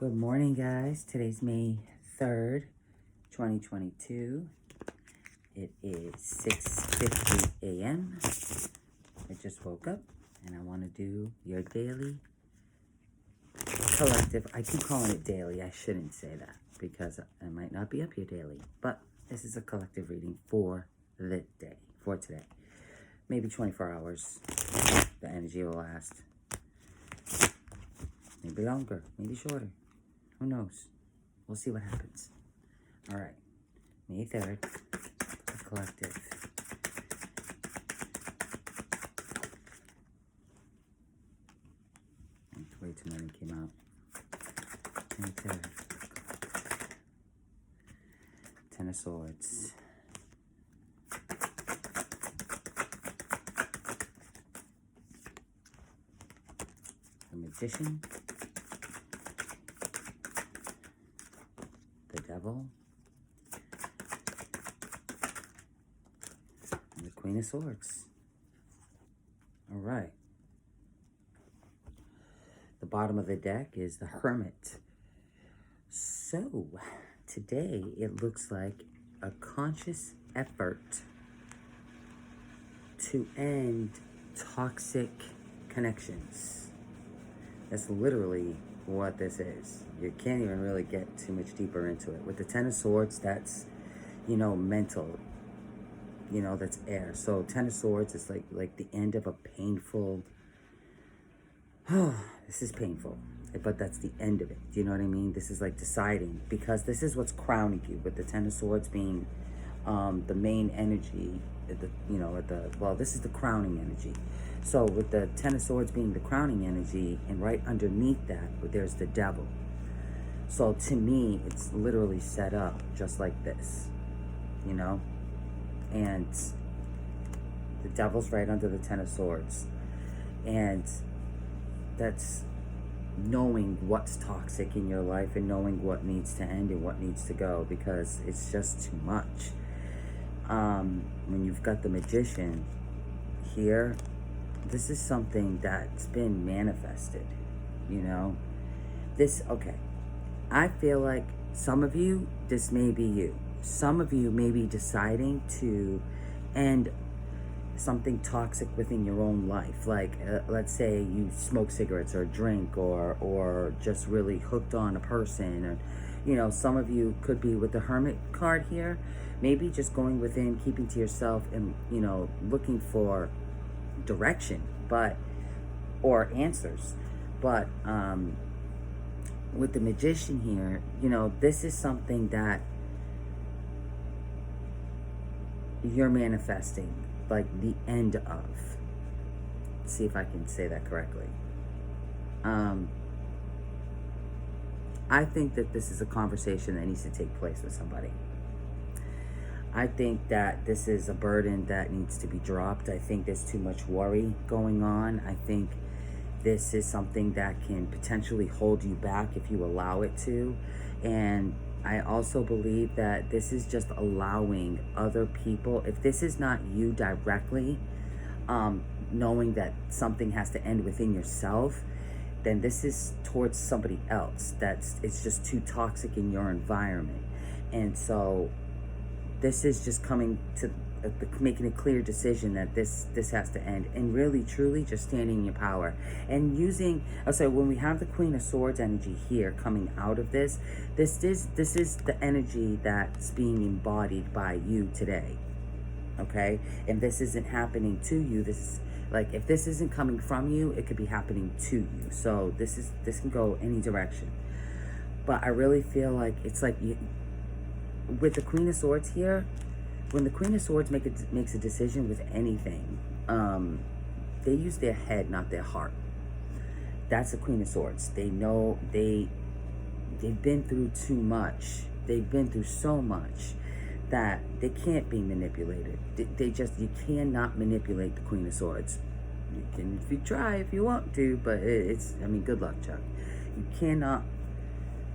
Good morning, guys. Today's May 3rd, 2022. It is 6:50 a.m. I just woke up and I want to do your daily collective. I keep calling it daily. I shouldn't say that because I might not be up here daily. But this is a collective reading for the day, for today. Maybe 24 hours. The energy will last. Maybe longer, maybe shorter. Who knows? We'll see what happens. All right. May 3rd, the collective. Way too many came out. May 3rd. Ten of Swords. The Magician. The Devil. And the Queen of Swords. All right. The bottom of the deck is the Hermit. So, today it looks like a conscious effort to end toxic connections. That's literally what this is. You can't even really get too much deeper into it. With the Ten of Swords, that's, mental. That's air. So Ten of Swords is like the end of a painful, this is painful, but that's the end of it. Do you know what I mean? This is like deciding, because this is what's crowning you, with the Ten of Swords being the main energy, this is the crowning energy. So with the Ten of Swords being the crowning energy, and right underneath that, there's the Devil. So to me, it's literally set up just like this, and the Devil's right under the Ten of Swords. And that's knowing what's toxic in your life and knowing what needs to end and what needs to go, because it's just too much. When you've got the Magician here, this is something that's been manifested, okay. I feel like some of you, this may be you. Some of you may be deciding to end something toxic within your own life. Like, let's say you smoke cigarettes or drink, or just really hooked on a person. Or, some of you could be with the Hermit card here, maybe just going within, keeping to yourself, and, looking for direction, or answers. But, with the Magician here, this is something that you're manifesting, like the end of. Let's see if I can say that correctly. I think that this is a conversation that needs to take place with somebody. I think that this is a burden that needs to be dropped. I think there's too much worry going on. I think this is something that can potentially hold you back if you allow it to. And I also believe that this is just allowing other people, if this is not you directly, knowing that something has to end within yourself, then this is towards somebody else. It's just too toxic in your environment. And so this is just coming to making a clear decision that this has to end, and really truly just standing in your power and using. When we have the Queen of Swords energy here coming out of this is the energy that's being embodied by you today. Okay, and this isn't happening to you. This is like, if this isn't coming from you, it could be happening to you. So this can go any direction. But I really feel like it's like with the Queen of Swords here. When the Queen of Swords makes a decision with anything, they use their head, not their heart. That's the Queen of Swords. They know they've been through too much. They've been through so much that they can't be manipulated. You cannot manipulate the Queen of Swords. You can, if you try, if you want to, but good luck, Chuck. You cannot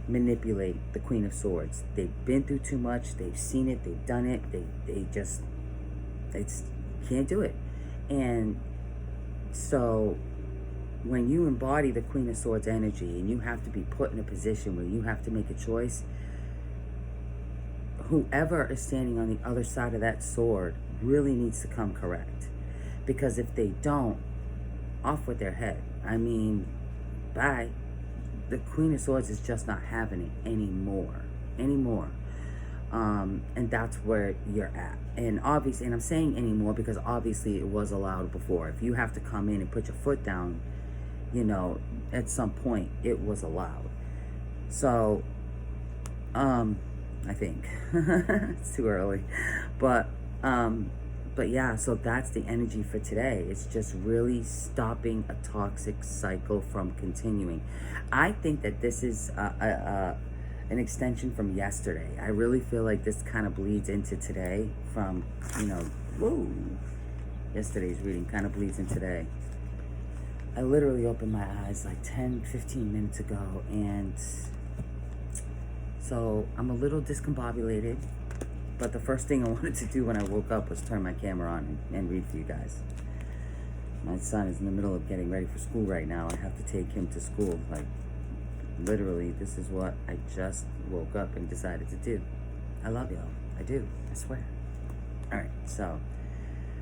manipulate the Queen of Swords. They've been through too much. They've seen it. They've done it. They can't do it. And so when you embody the Queen of Swords energy and you have to be put in a position where you have to make a choice, whoever is standing on the other side of that sword really needs to come correct. Because if they don't, off with their head. I mean, bye. The Queen of Swords is just not having it anymore. And that's where you're at. And obviously, and I'm saying anymore because obviously it was allowed before. If you have to come in and put your foot down, you know, at some point it was allowed. So, I think it's too early, but yeah, so that's the energy for today. It's just really stopping a toxic cycle from continuing. I think that this is an extension from yesterday. I really feel like this kind of bleeds into today from, you know, whoa, yesterday's reading kind of bleeds in today. I literally opened my eyes like 10-15 minutes ago, and so I'm a little discombobulated, but the first thing I wanted to do when I woke up was turn my camera on and read for you guys. My son is in the middle of getting ready for school right now. I have to take him to school. Like, literally, this is what I just woke up and decided to do. I love y'all. I do. I swear. All right, so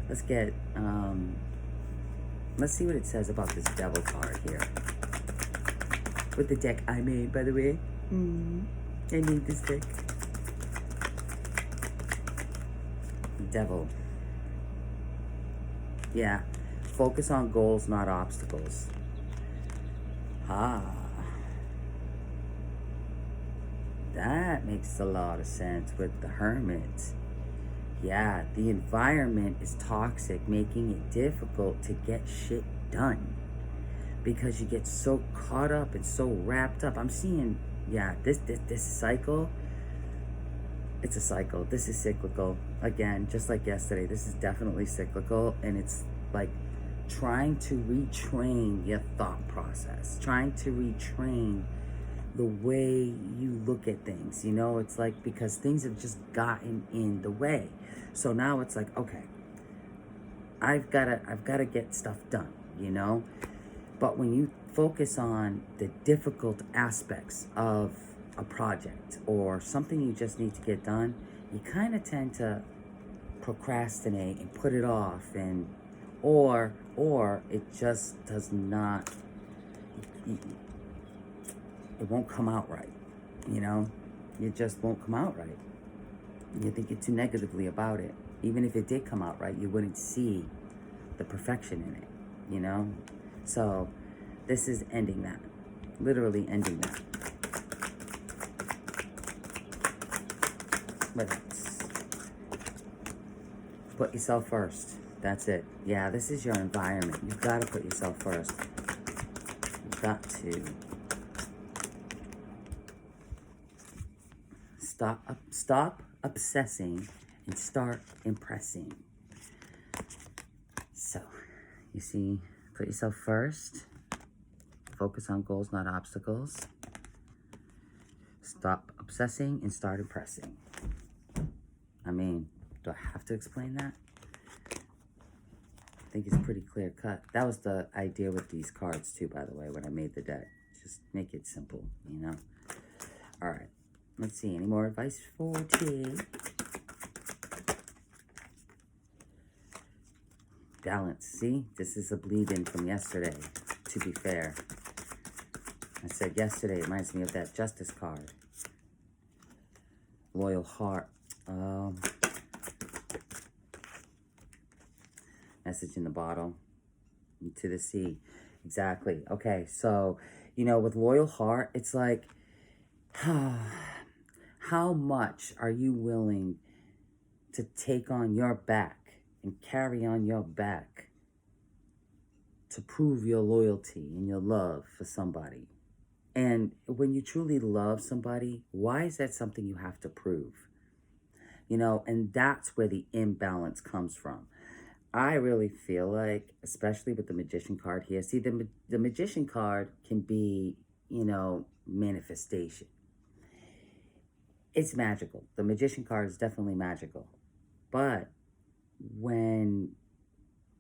let's get, let's see what it says about this Devil card here. With the deck I made, by the way. I made this deck. Devil. Yeah. Focus on goals, not obstacles. That makes a lot of sense with the Hermit. Yeah, the environment is toxic, making it difficult to get shit done. Because you get so caught up and so wrapped up. I'm seeing, yeah, this cycle, it's a cycle. This is cyclical. Again, just like yesterday, this is definitely cyclical. And it's like trying to retrain your thought process. Trying to retrain the way you look at things. You know, it's like because things have just gotten in the way. So now it's like, okay, I've gotta get stuff done, you know? But when you focus on the difficult aspects of a project or something you just need to get done, you kind of tend to procrastinate and put it off, and or it just does not, it won't come out right, you know? It just won't come out right. You think too negatively about it. Even if it did come out right, you wouldn't see the perfection in it, you know? So this is ending that, literally ending that. Relax. Put yourself first. That's it. Yeah, this is your environment. You've got to put yourself first. You've got to stop obsessing and start impressing. So, you see, put yourself first. Focus on goals, not obstacles. Stop obsessing and start impressing. I mean, do I have to explain that? I think it's pretty clear cut. That was the idea with these cards too, by the way, when I made the deck. Just make it simple, you know? All right. Let's see. Any more advice for today? Balance. See? This is a bleed-in from yesterday, to be fair. I said yesterday, it reminds me of that Justice card. Loyal heart. Message in the bottle. To the sea. Exactly. Okay, so, you know, with loyal heart, it's like, how much are you willing to take on your back and carry on your back to prove your loyalty and your love for somebody? And when you truly love somebody, why is that something you have to prove? You know, and that's where the imbalance comes from. I really feel like, especially with the Magician card here, see, the Magician card can be, you know, manifestation. It's magical. The Magician card is definitely magical. But when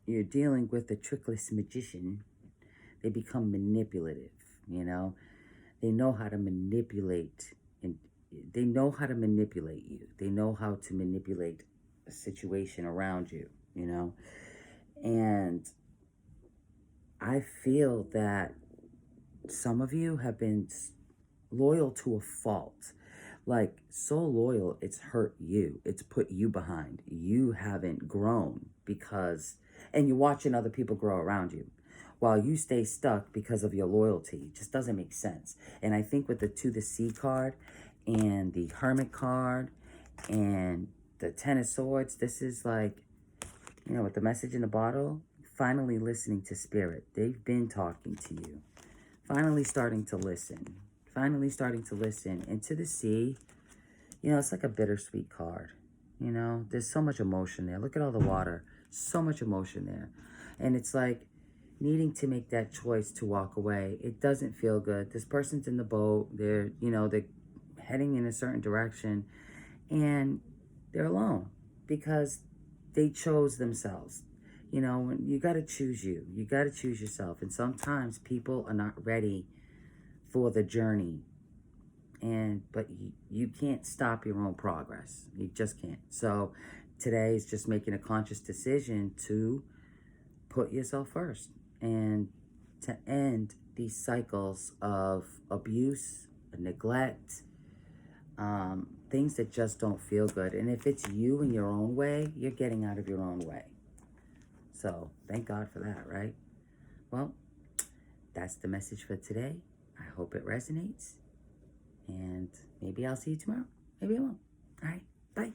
you're dealing with the trickless magician, They become manipulative, you know. They know how to manipulate, and they know how to manipulate you. They know how to manipulate a situation around you, you know. And I feel that some of you have been loyal to a fault. Like, so loyal, it's hurt you. It's put you behind. You haven't grown because, and you're watching other people grow around you while you stay stuck because of your loyalty. It just doesn't make sense. And I think with the To the Sea card and the Hermit card and the Ten of Swords, this is like, you know, with the message in the bottle, finally listening to Spirit. They've been talking to you. Finally starting to listen. Finally starting to listen. And To the Sea, you know, it's like a bittersweet card. You know, there's so much emotion there. Look at all the water. So much emotion there. And it's like needing to make that choice to walk away. It doesn't feel good. This person's in the boat. They're, you know, they're heading in a certain direction. And they're alone because they chose themselves. You know, you got to choose you. You got to choose yourself. And sometimes people are not ready for the journey. But you can't stop your own progress. You just can't. So today is just making a conscious decision to put yourself first and to end these cycles of abuse, neglect, things that just don't feel good. And if it's you in your own way, you're getting out of your own way. So thank God for that, right? Well, that's the message for today. I hope it resonates. And maybe I'll see you tomorrow. Maybe I won't. All right. Bye.